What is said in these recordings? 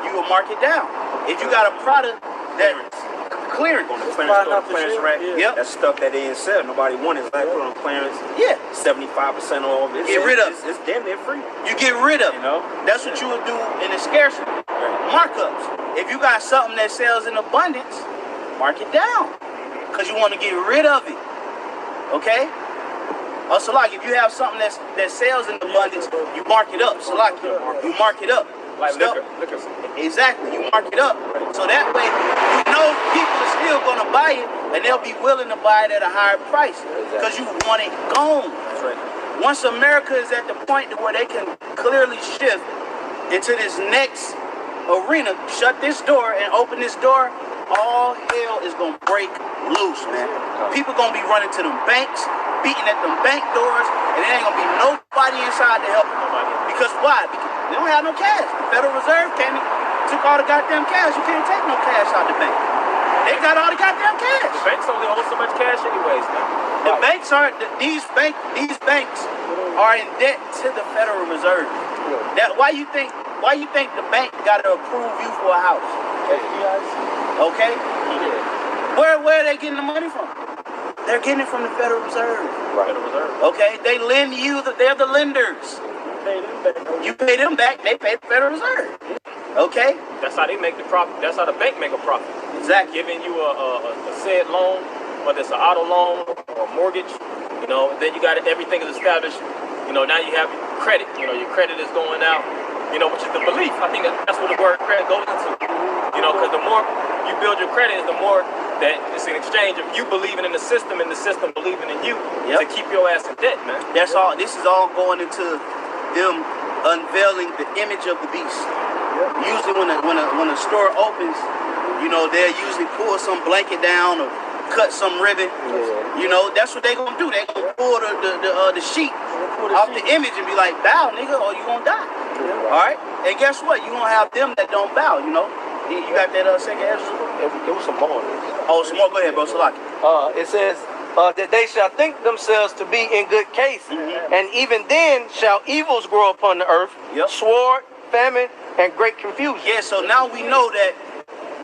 you will mark it down. If you got a product that clearance on the clearance store, the clearance rack, yep. That's stuff that they ain't sell. Nobody wants it. Like put on clearance. Yeah. 75% off. Get rid of it. It's damn near free. You get rid of it. You know? That's what you would do in the scarcity. Markups. If you got something that sells in abundance, mark it down. Because you want to get rid of it. Okay? So like if you have something that sells in abundance, you mark it up. So like you mark it up. Like liquor. Exactly. You mark it up. So that way you know people are still going to buy it and they'll be willing to buy it at a higher price because you want it gone. That's right. Once America is at the point where they can clearly shift into this next arena, shut this door and open this door, all hell is going to break loose, man. People going to be running to them banks, beating at them bank doors, and there ain't going to be nobody inside to help them. Because why? Because they don't have no cash. The Federal Reserve came and took all the goddamn cash. You can't take no cash out the bank. They got all the goddamn cash. The banks only hold so much cash anyways, man. The banks are these banks are in debt to the Federal Reserve. That why you think the bank got to approve you for a house? Okay? Where are they getting the money from? They're getting it from the Federal Reserve. Right. Federal Reserve. Okay? They lend you, they're the lenders. You pay them back, they pay the Federal Reserve. Okay? That's how they make the profit. That's how the bank make a profit. Exactly. Giving you a said loan, whether it's an auto loan or a mortgage, you know, then you got it, everything is established. You know, now you have credit. You know, your credit is going out, you know, which is the belief. I think that's what the word credit goes into. You know, because the more you build your credit, the more that it's an exchange of you believing in the system and the system believing in you to keep your ass in debt, man. That's all. This is all going into them unveiling the image of the beast. Usually when a store opens, you know, they'll usually pull some blanket down or cut some ribbon. You know, that's what they gonna do. They gonna pull the sheet off the image and be like, bow, nigga, or you gonna die. All right? And guess what? You gonna have them that don't bow, you know? You got that second Ezra? It was some more. Oh, some more. Go ahead, bro. Salaki. It says that they shall think themselves to be in good case, and even then shall evils grow upon the earth, sword, famine, and great confusion. Yeah, so now we know that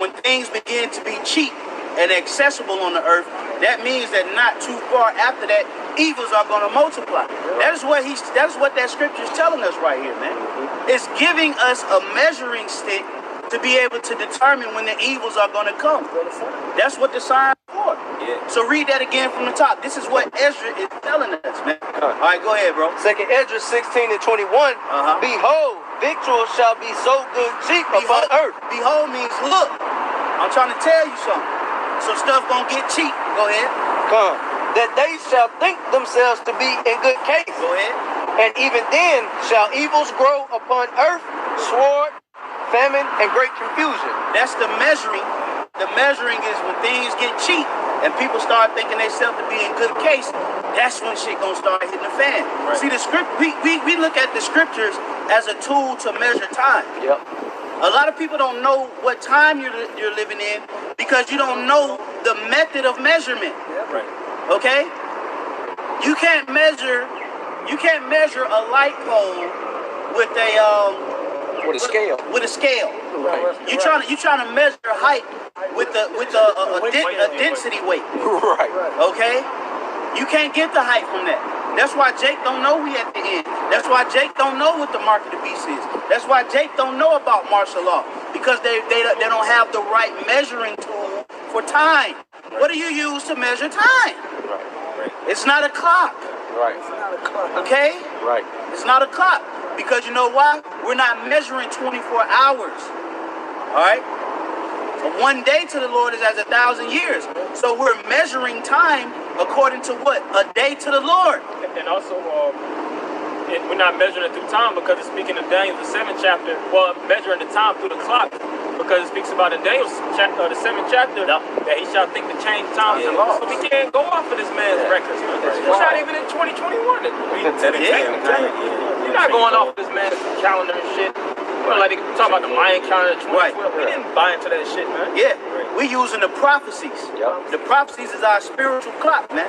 when things begin to be cheap and accessible on the earth, that means that not too far after that, evils are going to multiply. That is what that scripture is telling us right here, man. It's giving us a measuring stick to be able to determine when the evils are going to come. That's what the sign is for. So read that again from the top. This is what Ezra is telling us, man. All right, go ahead, bro. Second Ezra 16:21. Behold, victuals shall be so good cheap upon earth. Behold means look. I'm trying to tell you something. So stuff gonna get cheap. Go ahead. That they shall think themselves to be in good case. Go ahead. And even then shall evils grow upon earth, sword, famine, and great confusion. That's the measuring. The measuring is when things get cheap and people start thinking themselves to be in good case. That's when shit gonna start hitting the fan. Right. See, the script. We look at the scriptures as a tool to measure time. A lot of people don't know what time you're living in because you don't know the method of measurement. Okay? You can't measure a light pole with a scale. With a scale. You trying to measure height with a density weight. Okay? You can't get the height from that. That's why Jake don't know we at the end. That's why Jake don't know what the mark of the beast is. That's why Jake don't know about martial law. Because they don't have the right measuring tool for time. What do you use to measure time? It's not a clock. Okay? It's not a clock. Because you know why? We're not measuring 24 hours. Alright? One day to the Lord is as 1,000 years. So we're measuring time according to what? A day to the Lord. And also, we're not measuring it through time because it's speaking of Daniel, the 7th chapter. Well, measuring the time through the clock because it speaks about in Daniel, the 7th chapter, that he shall think to change time and law. So we can't go off of this man's records. It's not even in 2021. You're not going off of this man's calendar and shit. Well, like they talk about the Mayan calendar 2012. We didn't buy into that shit, man. Yeah, we're using the prophecies. The prophecies is our spiritual clock, man.